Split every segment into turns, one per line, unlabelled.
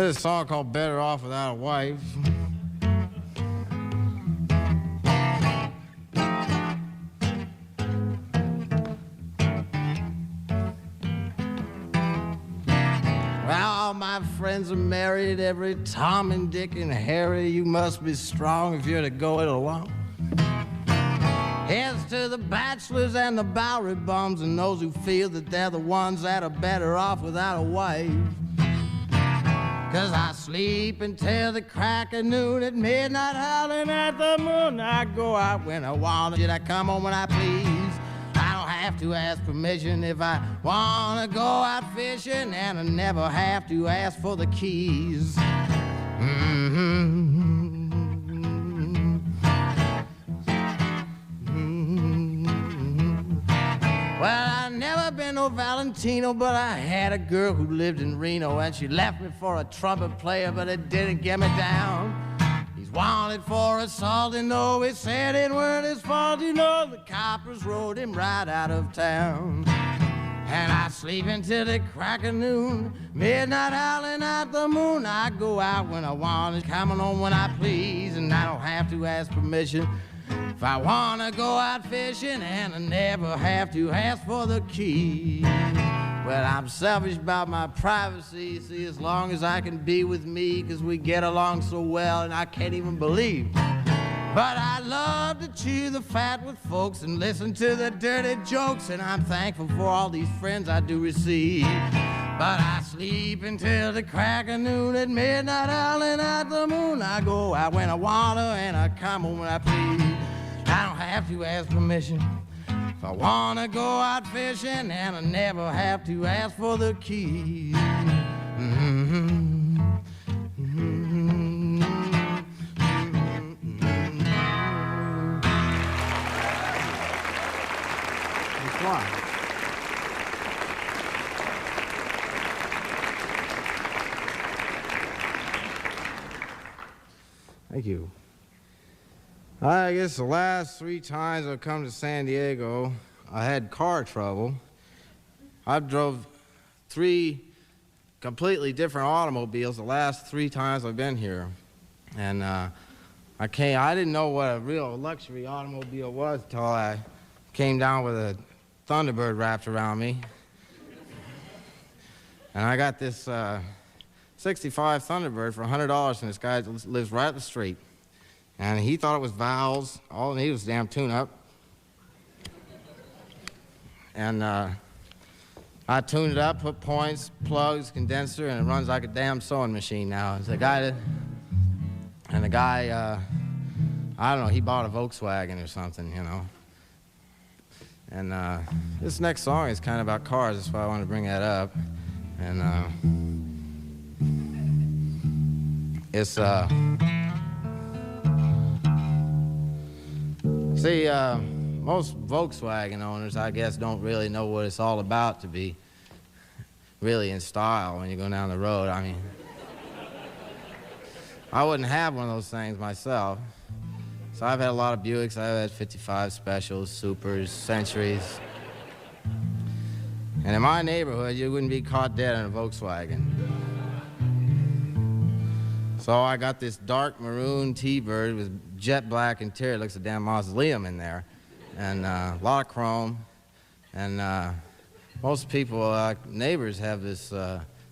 There's a song called Better Off Without a Wife. Well, all my friends are married, every Tom and Dick and Harry. You must be strong if you're to go it alone. Here's to the bachelors and the Bowery bums and those who feel that they're the ones that are better off without a wife. 'Cause I sleep until the crack of noon, at midnight howling at the moon. I go out when I want to, I come home when I please. I don't have to ask permission if I want to go out fishing, and I never have to ask for the keys. Well, I've never been no Valentino, but I had a girl who lived in Reno, and she left me for a trumpet player, but it didn't get me down. He's wanted for assault, and though he said it weren't his fault, you know, the coppers rode him right out of town. And I sleep until the crack of noon, midnight howling at the moon. I go out when I want, coming home when I please, and I don't have to ask permission if I wanna go out fishing, and I never have to ask for the key. Well, I'm selfish about my privacy, see, as long as I can be with me, 'cause we get along so well, and I can't even believe. But I love to chew the fat with folks and listen to the dirty jokes, and I'm thankful for all these friends I do receive. But I sleep until the crack of noon, at midnight howling at the moon. I go out when I wanna, and I come home when I please. I don't have to ask permission if I wanna go out fishing, and I never have to ask for the key. Thank you. I guess the last 3 times I've come to San Diego, I had car trouble. I've drove 3 completely different automobiles the last 3 times I've been here. And I didn't know what a real luxury automobile was until I came down with a Thunderbird wrapped around me. And I got this 65 Thunderbird for $100 from this guy that lives right up the street. And he thought it was valves. All it needed was a damn tune-up. And I tuned it up, put points, plugs, condenser, and it runs like a damn sewing machine now. The guy, I don't know, he bought a Volkswagen or something, you know. And this next song is kind of about cars, that's why I wanted to bring that up. And it's, see, most Volkswagen owners, I guess, don't really know what it's all about to be really in style when you go down the road. I mean, I wouldn't have one of those things myself. So I've had a lot of Buicks. I've had 55 Specials, Supers, Centuries. And in my neighborhood, you wouldn't be caught dead in a Volkswagen. So I got this dark maroon T-Bird with jet black interior. Looks a damn mausoleum in there. And a lot of chrome. And most people, neighbors, have this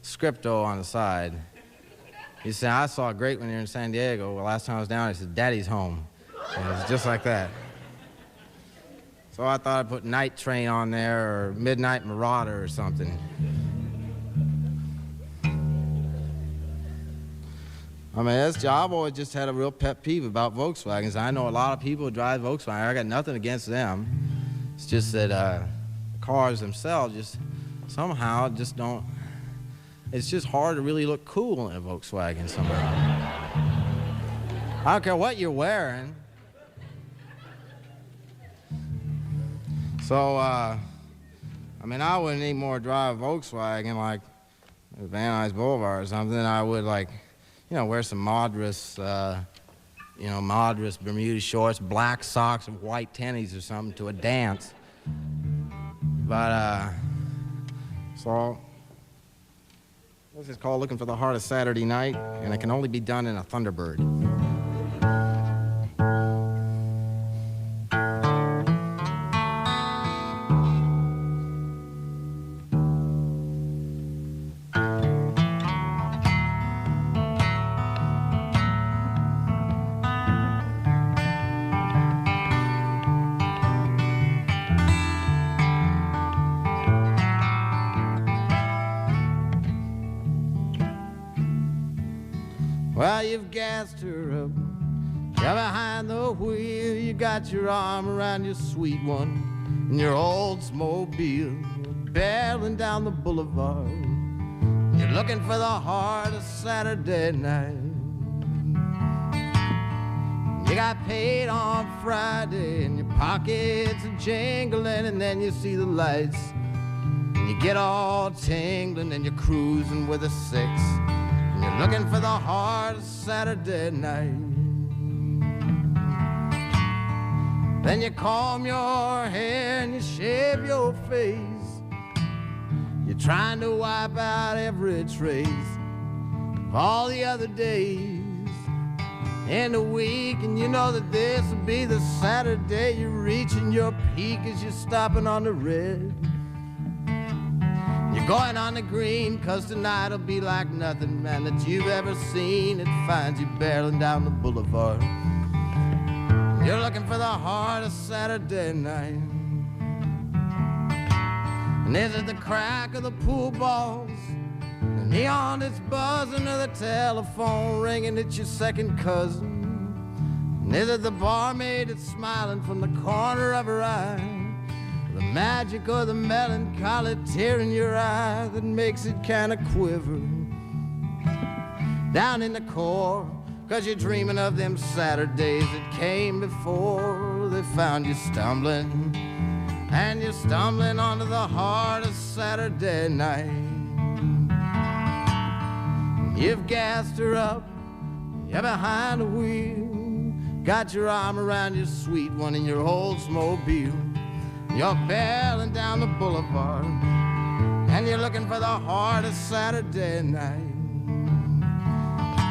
scripto on the side. He said, I saw a great one here in San Diego. Well, last time I was down, he said, Daddy's home. And it was just like that. So I thought I'd put Night Train on there or Midnight Marauder or something. I mean, I've always just had a real pet peeve about Volkswagens. I know a lot of people who drive Volkswagen. I got nothing against them. It's just that cars themselves just somehow just don't, it's just hard to really look cool in a Volkswagen somehow. I don't care what you're wearing. So, I mean, I wouldn't any more drive a Volkswagen like Van Nuys Boulevard or something than I would, like, you know, wear some Madras Bermuda shorts, black socks, and white tennies or something to a dance. But, so, This is called Looking for the Heart of Saturday Night, and it can only be done in a Thunderbird. Well, you've gassed her up, you're behind the wheel, you got your arm around your sweet one in your Oldsmobile, barreling down the boulevard. You're looking for the heart of Saturday night. You got paid on Friday and your pockets are jingling, and then you see the lights and you get all tingling and you're cruising with a 6. You're looking for the heart of Saturday night. Then you comb your hair and you shave your face. You're trying to wipe out every trace of all the other days in the week, and you know that this will be the Saturday you're reaching your peak as you're stopping on the red. You're going on the green, 'cause tonight'll be like nothing, man, that you've ever seen. It finds you barreling down the boulevard. You're looking for the heart of Saturday night. And is it the crack of the pool balls, the neon that's buzzing, or the telephone ringing? It's your second cousin. And is it the barmaid that's smiling from the corner of her eye? The magic or the melancholy tear in your eye that makes it kind of quiver down in the core, 'cause you're dreaming of them Saturdays that came before they found you stumbling, and you're stumbling onto the heart of Saturday night. You've gassed her up, you're behind the wheel, got your arm around your sweet one in your Oldsmobile. You're barreling down the boulevard, and you're looking for the heart of Saturday night.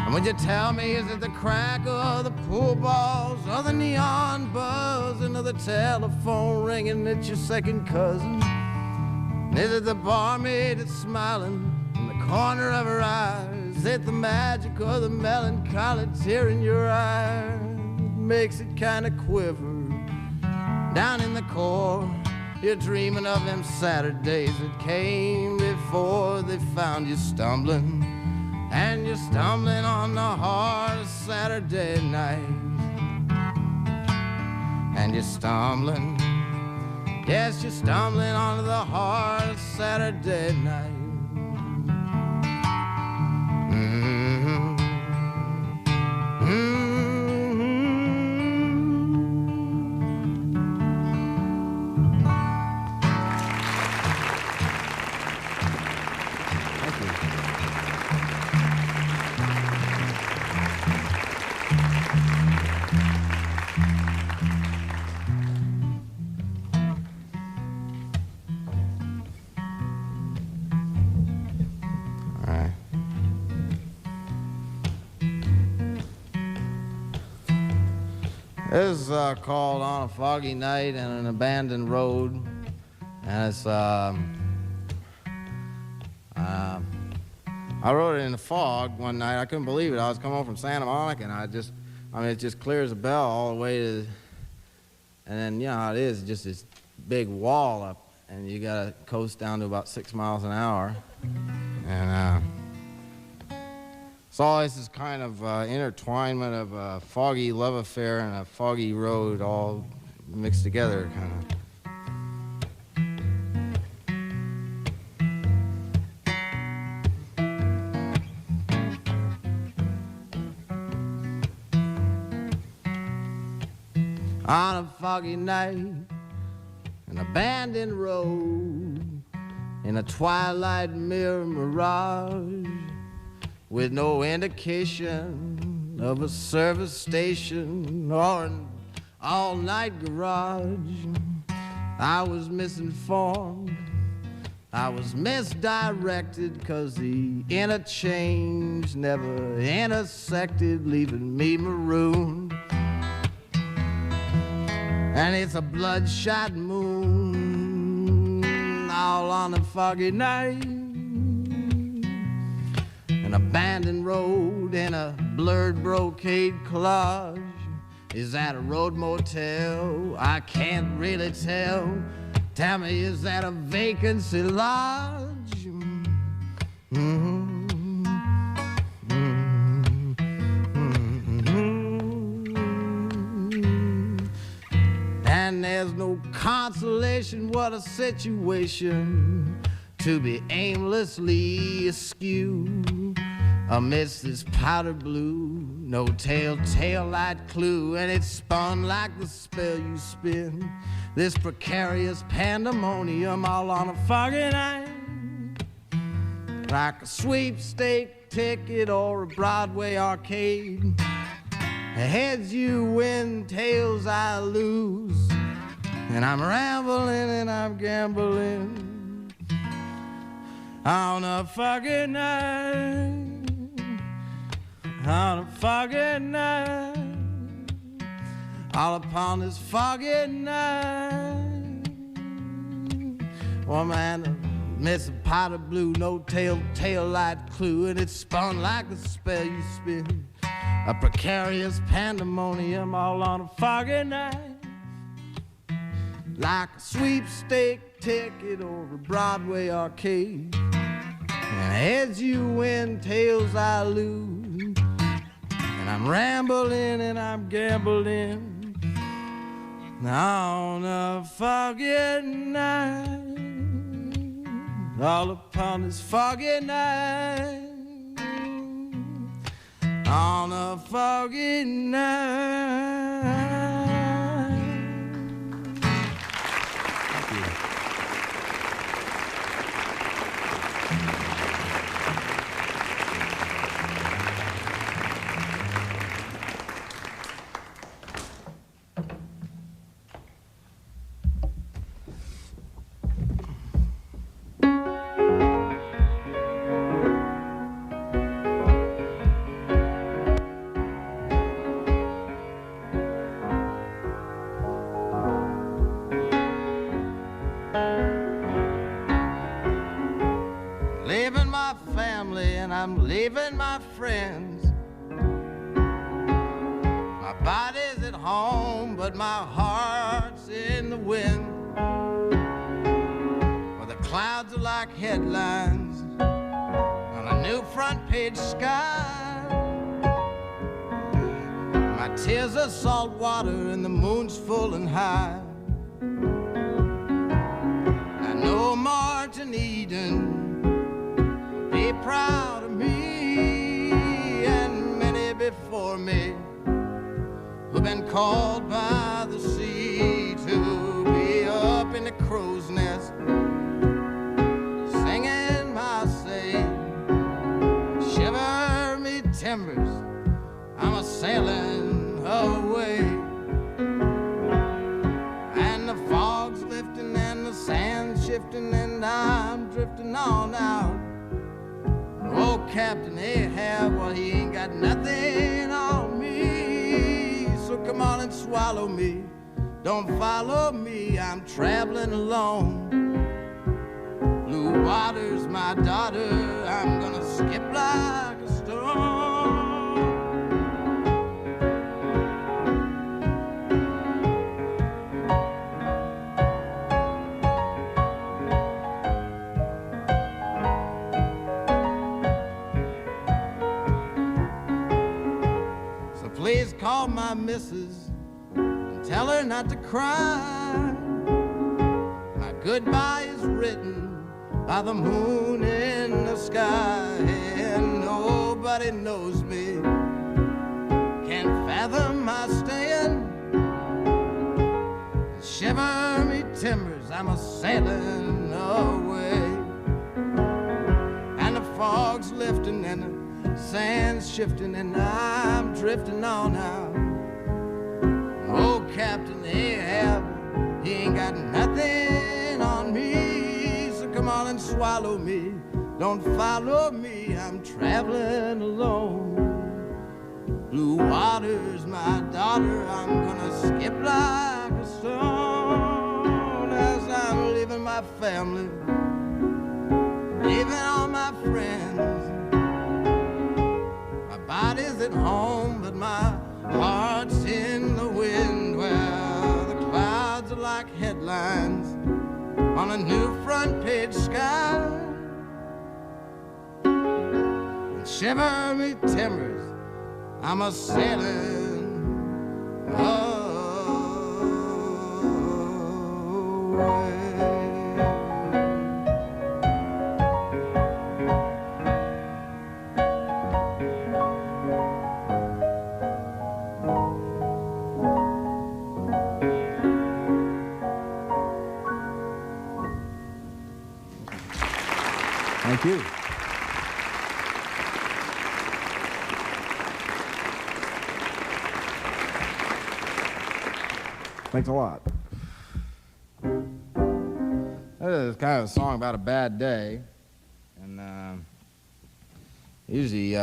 And would you tell me, is it the crack of the pool balls, or the neon buzzing, or the telephone ringing? It's your second cousin. And is it the barmaid that's smiling in the corner of her eyes? Is it the magic or the melancholy tear in your eye that makes it kind of quiver down in the core? You're dreaming of them Saturdays that came before they found you stumbling, and you're stumbling on the heart of Saturday night. And you're stumbling, yes, you're stumbling onto the heart of Saturday night. Mm-hmm. Mm-hmm. This is called On a Foggy Night and an Abandoned Road, and it's I wrote it in the fog one night. I couldn't believe it. I was coming home from Santa Monica, and it just clear as a bell all the way to, and then you know how it is, just this big wall up, and you gotta coast down to about 6 miles an hour, and so this is kind of intertwinement of a foggy love affair and a foggy road all mixed together, kind of. On a foggy night, an abandoned road, in a twilight mirror mirage, with no indication of a service station or an all-night garage, I was misinformed I was misdirected 'cause the interchange never intersected, leaving me marooned. And it's a bloodshot moon all on a foggy night. An abandoned road in a blurred brocade collage. Is that a road motel? I can't really tell. Tell me, is that a vacancy lodge? And there's no consolation, what a situation to be aimlessly askew amidst this powder blue, no telltale light clue, and it's spun like the spell you spin, this precarious pandemonium all on a foggy night, like a sweepstake ticket or a Broadway arcade. Heads you win, tails I lose, and I'm rambling and I'm gambling on a foggy night, on a foggy night, all upon this foggy night. Oh man, miss a pot of blue, no telltale light clue, and it's spun like the spell you spin, a precarious pandemonium all on a foggy night, like a sweepstake ticket or a Broadway arcade. And heads you win, tails I lose, and I'm rambling and I'm gambling on a foggy night, all upon this foggy night, on a foggy night. Leaving my family and I'm leaving my friends. My body's at home, but my heart's in the wind. Well, the clouds are like headlines on a new front page sky. My tears are salt water and the moon's full and high. I know Martin Eden be proud of me, and many before me who've been called by the sea to be up in the crow's nest singing my say, shiver me timbers, I'm a sailing away. And the fog's lifting and the sand's shifting and I'm drifting on out. Oh, Captain Ahab, well, he ain't got nothing on me. So come on and swallow me. Don't follow me, I'm traveling alone. Blue water's my daughter, I'm gonna skip like a stone. Please call my missus and tell her not to cry. My goodbye is written by the moon in the sky, and nobody knows me, can't fathom my staying. Shiver me timbers, I'm a sailing away. And the fog's lifting and the sand's shifting and I'm drifting on out. Oh, Captain Ahab, he ain't got nothing on me. So come on and swallow me. Don't follow me, I'm traveling alone. Blue water's my daughter, I'm gonna skip like a stone as I'm leaving my family, leaving all my friends. My body's at home, but my heart's in the wind, where the clouds are like headlines on a new front page sky. And shiver me timbers, I'm a sailing away.
Thank you. Thanks a lot.
That is kind of a song about a bad day, and it usually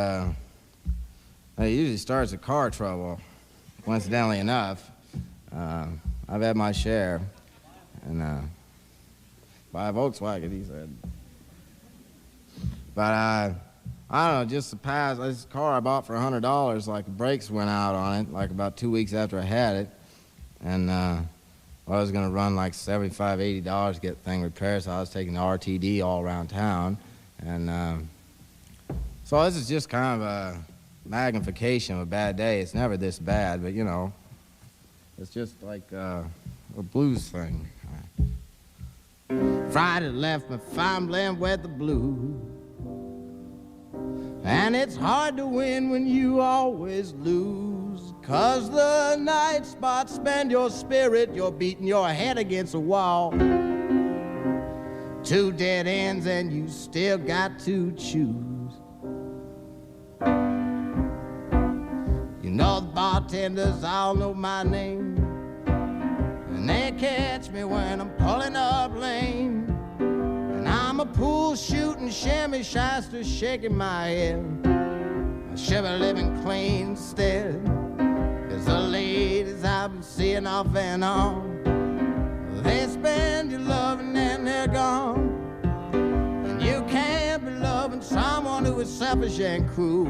starts with car trouble. Coincidentally enough, I've had my share, and by a Volkswagen, he said. But I don't know, just the past, this car I bought for $100, like the brakes went out on it, like about 2 weeks after I had it. And I was gonna run like $75, $80 to get the thing repaired, so I was taking the RTD all around town. And so this is just kind of a magnification of a bad day. It's never this bad, but you know, it's just like a blues thing. Friday left me fumbling with the blues. And it's hard to win when you always lose, 'cause the night spots spend your spirit, you're beating your head against a wall. 2 dead ends and you still got to choose. You know the bartenders all know my name, and they catch me when I'm pulling up lame. I'm a pool shooting, shimmy shyster, shaking my head. I should be living clean instead, 'cause the ladies I've been seeing off and on, they spend your love and then they're gone. And you can't be loving someone who is selfish and cruel.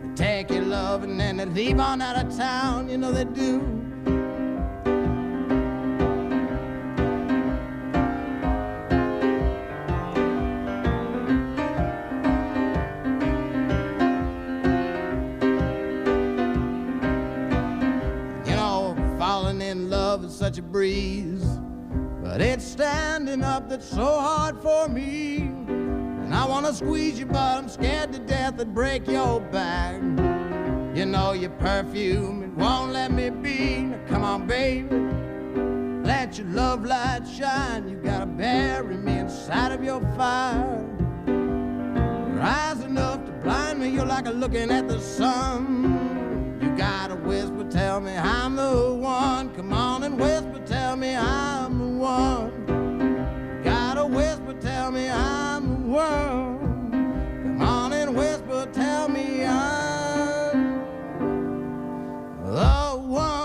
They take your love and then they leave on out of town, you know they do. Such a breeze, but it's standing up that's so hard for me. And I wanna squeeze you, but I'm scared to death I'd break your back. You know your perfume, it won't let me be. Now come on, baby, let your love light shine. You gotta bury me inside of your fire. Your eyes enough to blind me, you're like a looking at the sun. You gotta whisper, tell me I'm the one. Come on and whisper, tell me I'm the one. Gotta whisper, tell me I'm the one. Come on and whisper, tell me I'm the one.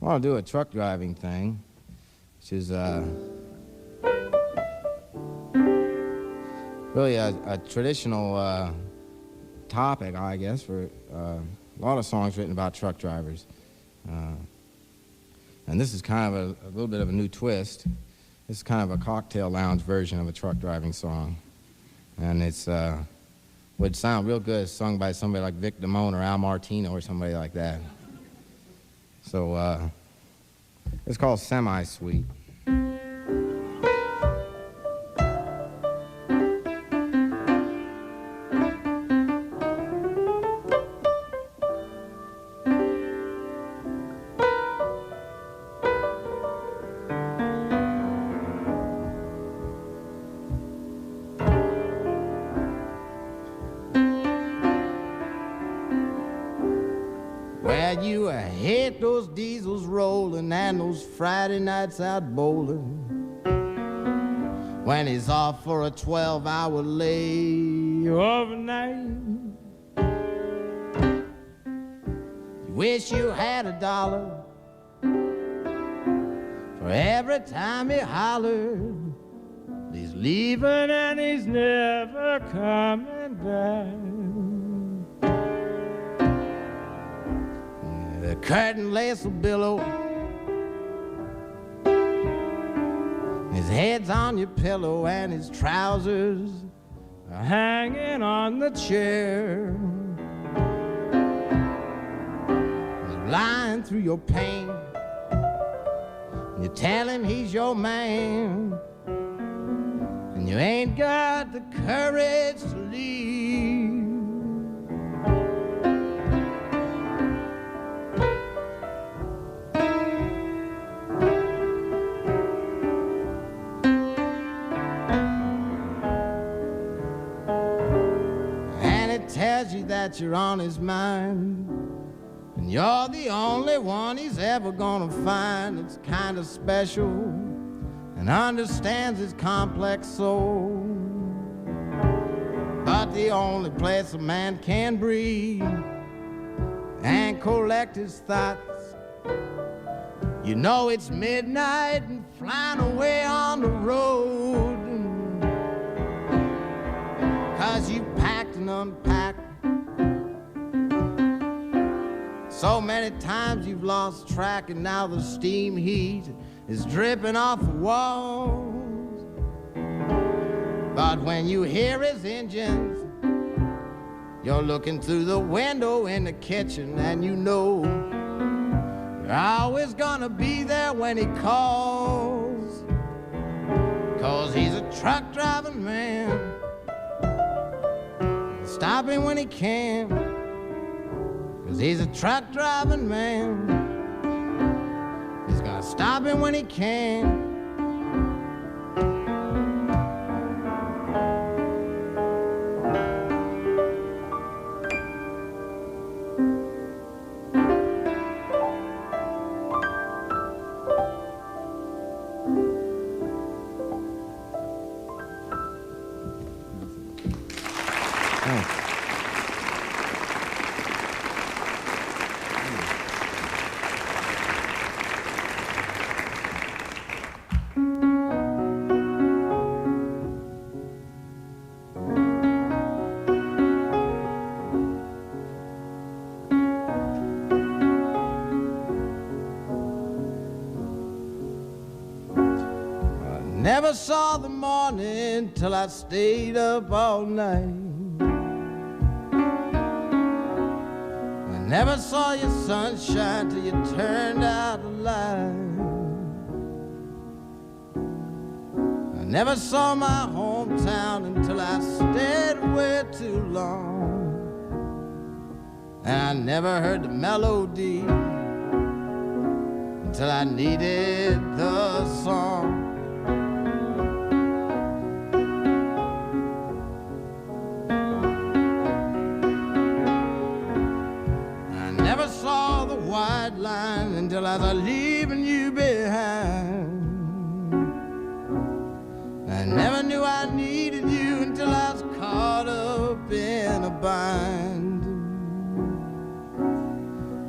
I want to do a truck driving thing, which is really a traditional topic, I guess, for a lot of songs written about truck drivers. And this is kind of a little bit of a new twist. This is kind of a cocktail lounge version of a truck driving song. And it's would sound real good sung by somebody like Vic Damone or Al Martino or somebody like that. So it's called Semi-Sweet. But you hate those diesels rolling and those Friday nights out bowling when he's off for a 12-hour lay overnight. You wish you had $1 for every time he hollered, he's leaving and he's never coming back. The curtain lace will billow, his head's on your pillow and his trousers are hanging on the chair. He's lying through your pain, you tell him he's your man, and you ain't got the courage to leave. Tells you that you're on his mind, and you're the only one he's ever gonna find that's kind of special and understands his complex soul. But the only place a man can breathe and collect his thoughts, you know it's midnight and flying away on the road, 'cause you packed and unpacked so many times you've lost track, and now the steam heat is dripping off the walls. But when you hear his engines, you're looking through the window in the kitchen, and you know you're always gonna be there when he calls, 'cause he's a truck driving man. Stop him when he can, 'cause he's a truck driving man. He's gonna stop him when he can. Never saw the morning till I stayed up all night. I never saw your sunshine till you turned out the light. I never saw my hometown until I stayed away too long. And I never heard the melody until I needed the song. White line until I was leaving you behind. I never knew I needed you until I was caught up in a bind.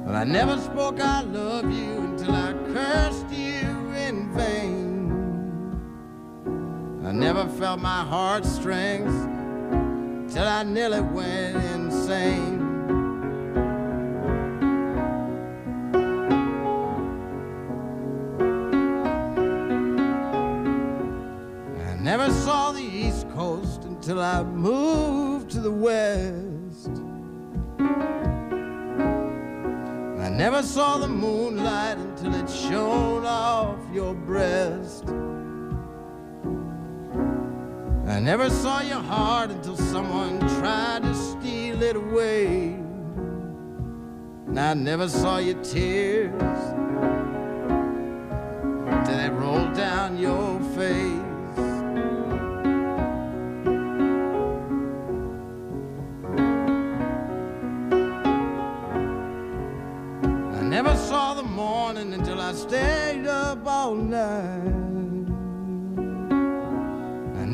But I never spoke I love you until I cursed you in vain. I never felt my heartstrings till I nearly went insane. Never saw the East Coast until I moved to the West. I never saw the moonlight until it shone off your breast. I never saw your heart until someone tried to steal it away. And I never saw your tears till they rolled down your face.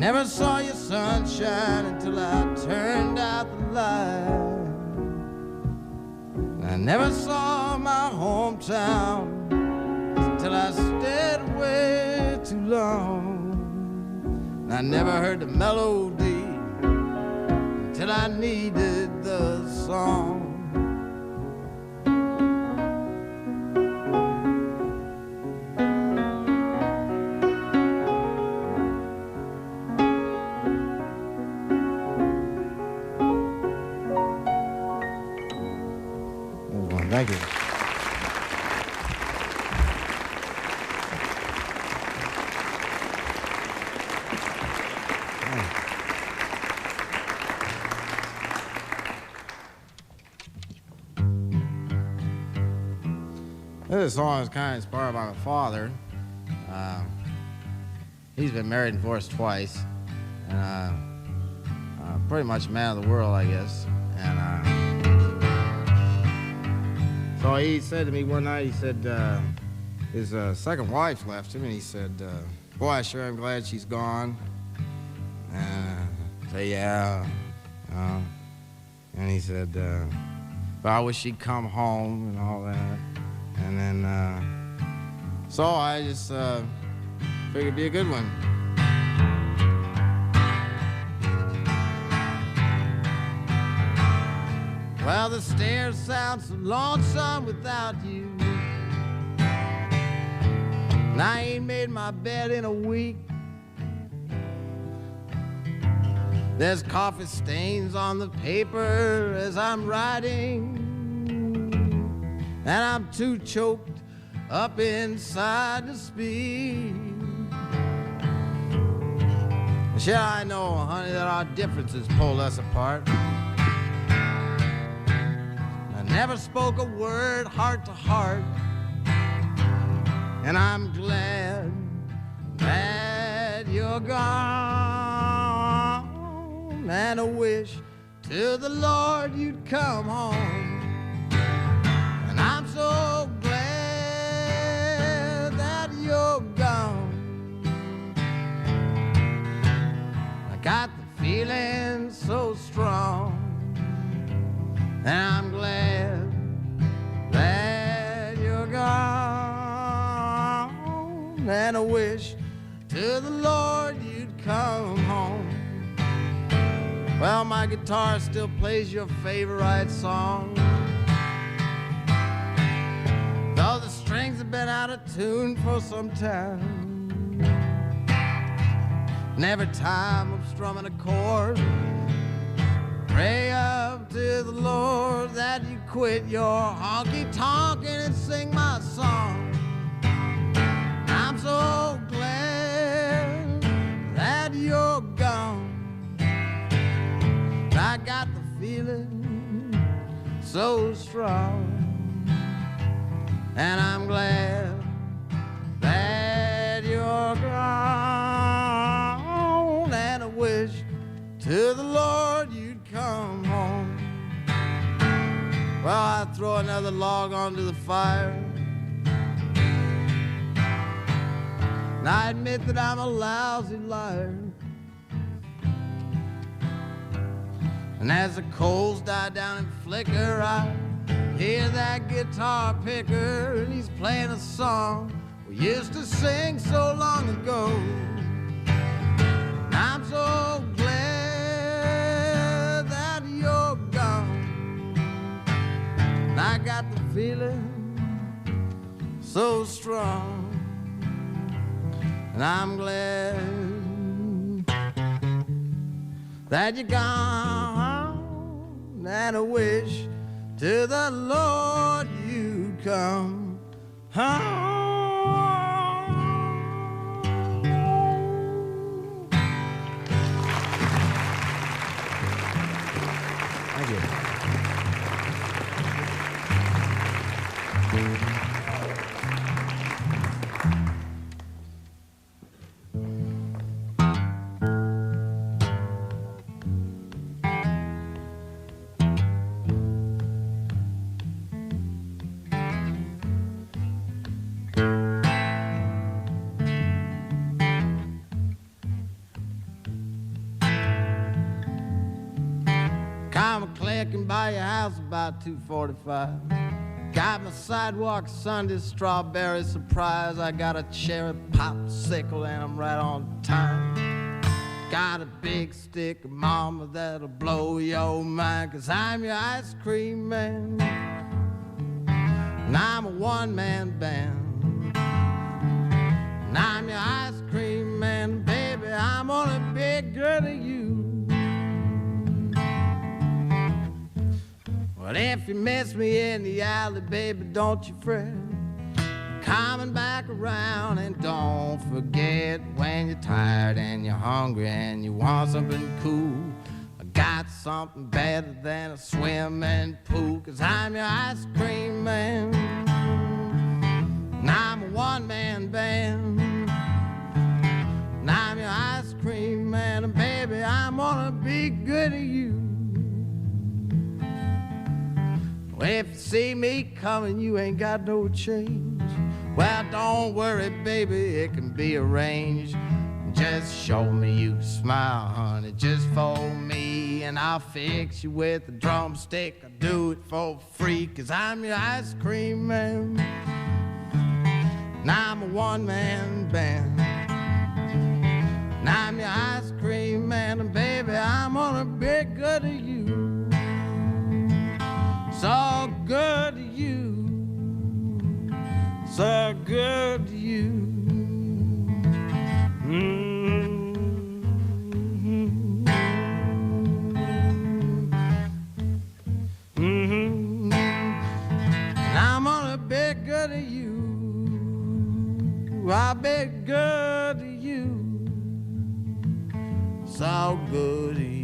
never saw your sunshine until I turned out the light. I never saw my hometown until I stayed away too long. And I never heard the melody until I needed the song. Thank you. This song is kind of inspired by my father. He's been married and divorced twice, and pretty much a man of the world, I guess. And so he said to me one night, he said his second wife left him, and he said, boy, I sure am glad she's gone. And I said, yeah. And he said, but I wish she'd come home and all that. And then, so I just figured it'd be a good one. Well, the stairs sound so lonesome without you. And I ain't made my bed in a week. There's coffee stains on the paper as I'm writing, and I'm too choked up inside to speak. Sure, I know, honey, that our differences pulled us apart. I never spoke a word heart to heart, and I'm glad that you're gone, and I wish to the Lord you'd come home. And I'm so glad that you're gone. I got the feeling so strong, and I'm glad that you're gone, and I wish to the Lord you'd come home. Well, my guitar still plays your favorite song, though the strings have been out of tune for some time. And every time I'm strumming a chord, pray up to the Lord that you quit your honky-tonkin' and sing my song. I'm so glad that you're gone. I got the feeling so strong, and I'm glad that you're gone, and I wish to the Lord you'd come home. Well, I throw another log onto the fire, and I admit that I'm a lousy liar. And as the coals die down and flicker, I hear that guitar picker, and he's playing a song we used to sing so long ago. And I'm so glad that you're gone, and I got the feeling so strong, and I'm glad that you're gone, and I wish to the Lord you'd come home. Thank you. I'm clicking by your house about 2:45. Got my sidewalk Sunday strawberry surprise. I got a cherry popsicle and I'm right on time. Got a big stick of mama that'll blow your mind, 'cause I'm your ice cream man, and I'm a one-man band. And I'm your ice cream man, baby, I'm only big good to you. Well, if you miss me in the alley, baby, don't you fret. Coming back around, and don't forget, when you're tired and you're hungry and you want something cool, I got something better than a swimming pool, 'cause I'm your ice cream man, and I'm a one-man band. And I'm your ice cream man, and baby, I'm gonna be good to you. Well, if you see me coming, you ain't got no change. Well, don't worry, baby, it can be arranged. Just show me you smile, honey, just for me, and I'll fix you with a drumstick. I'll do it for free, 'cause I'm your ice cream man, and I'm a one-man band. And I'm your ice cream man, and baby, I'm gonna be good to you. So good to you, so good to you. Mm-hmm. Mm-hmm. And I'm gonna be good to you. I'll be good to you, so good to you.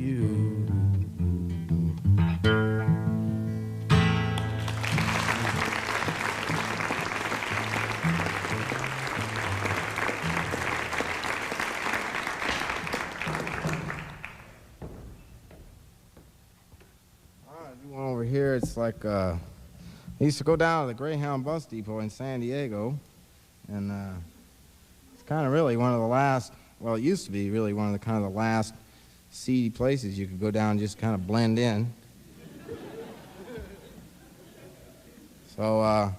Over here, it's like I used to go down to the Greyhound bus depot in San Diego, and it's kind of really one of the last. Well, it used to be really one of the kind of the last seedy places you could go down and just kind of blend in. So,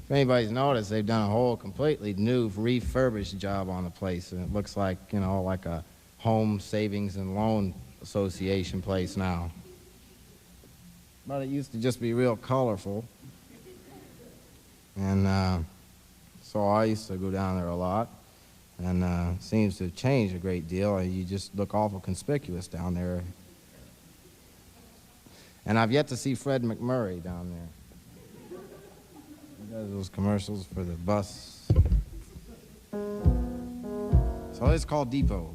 if anybody's noticed, they've done a whole completely new refurbished job on the place, and it looks like, you know, like a home savings and loan association place now. But it used to just be real colorful, and so I used to go down there a lot. And it seems to have changed a great deal. You just look awful conspicuous down there. And I've yet to see Fred McMurray down there. He does those commercials for the bus. So it's called Depot.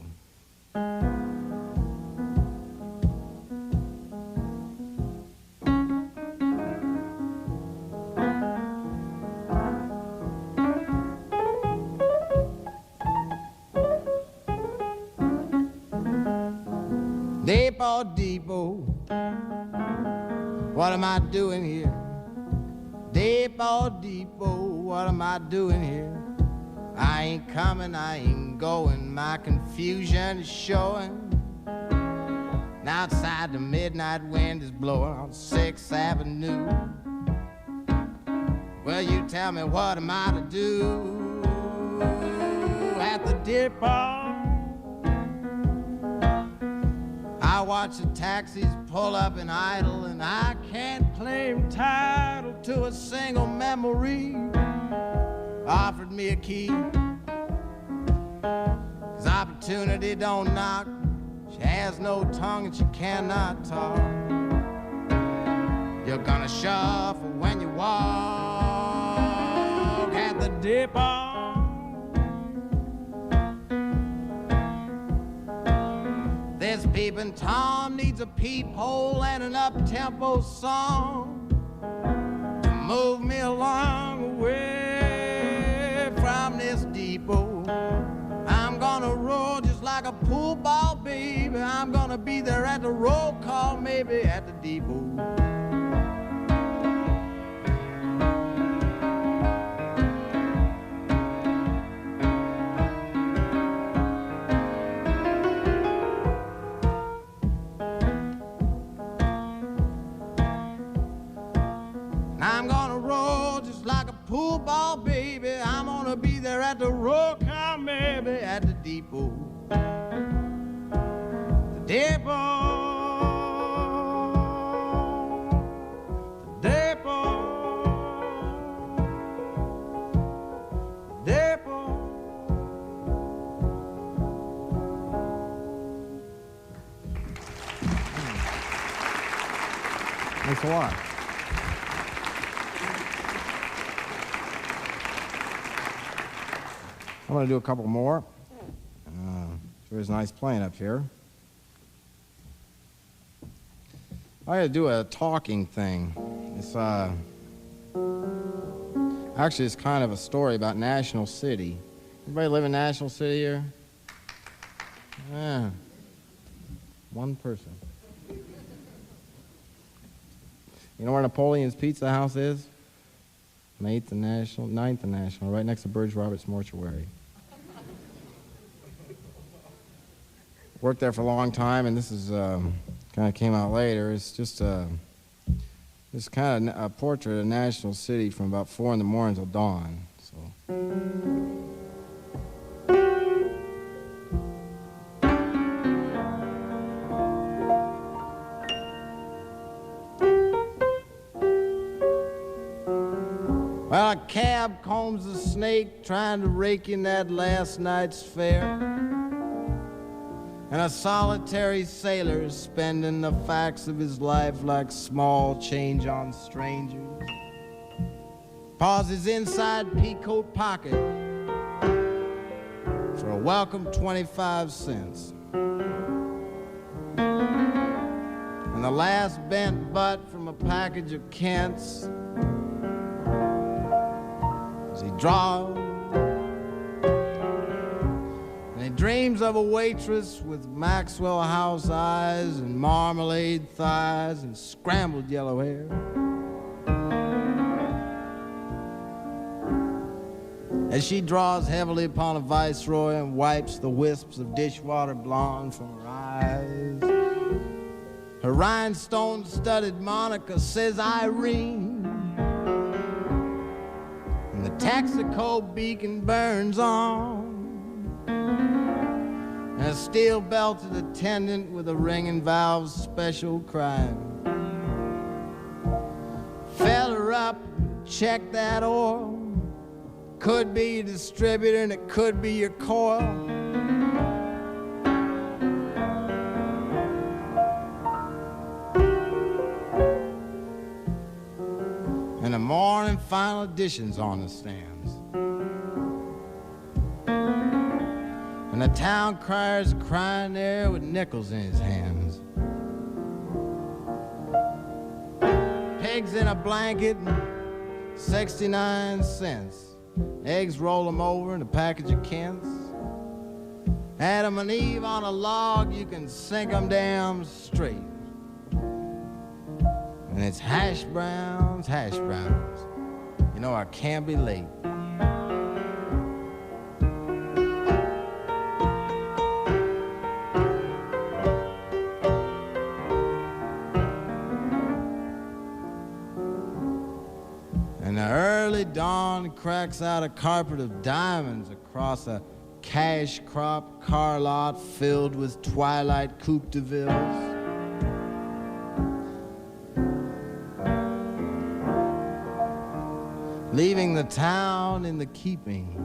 Depot, Depot, what am I doing here? Depot, Depot, what am I doing here? I ain't coming, I ain't going, my confusion is showing. And outside the midnight wind is blowing on 6th Avenue. Well, you tell me, what am I to do at the depot? I watch the taxis pull up and idle, and I can't claim title to a single memory. Offered me a key, 'cause opportunity don't knock. She has no tongue and she cannot talk. You're gonna shuffle when you walk at the depot. This peeping Tom needs a peephole and an up-tempo song to move me along away from this depot. I'm gonna roll just like a pool ball, baby. I'm gonna be there at the roll call, maybe at the depot. ball, baby. I'm gonna be there at the roll call, maybe at the depot. The depot. The depot. The depot. Thanks a lot. I'm going to do a couple more. Sure is nice playing up here. I got to do a talking thing. It's actually it's kind of a story about National City. Anybody live in National City here? Yeah, one person. You know where Napoleon's Pizza House is? 9th and National, right next to Burge Roberts Mortuary. Worked there for a long time, and this is kind of came out later. It's just it's kind of a portrait of National City from about 4 in the morning till dawn. So. Well, a cab combs a snake trying to rake in that last night's fare. And a solitary sailor spending the facts of his life like small change on strangers. Pauses inside peacoat pocket for a welcome 25 cents. And the last bent butt from a package of Kents as he draws, and he dreams of a waitress with Maxwell House eyes and marmalade thighs and scrambled yellow hair. As she draws heavily upon a viceroy and wipes the wisps of dishwater blonde from her eyes, her rhinestone-studded Monica says Irene. The Texaco beacon burns on, and a steel-belted attendant with a ring and valves special crying. Fell her up, check that oil. Could be your distributor and it could be your coil. In the morning, final editions on the stands. And the town crier's crying there with nickels in his hands. Pigs in a blanket, 69 cents. Eggs roll them over in a package of Kents. Adam and Eve on a log, you can sink them damn straight. And it's hash browns, hash browns. You know, I can't be late. And the early dawn cracks out a carpet of diamonds across a cash crop car lot filled with twilight Coupe de Villes. Leaving the town in the keeping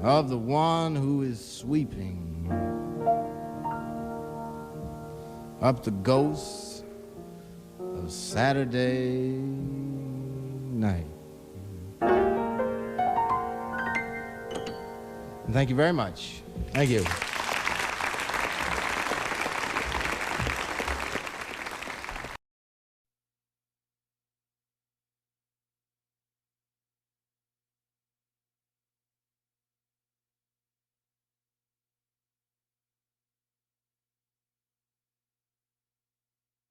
of the one who is sweeping up the ghosts of Saturday night. And thank you very much. Thank you.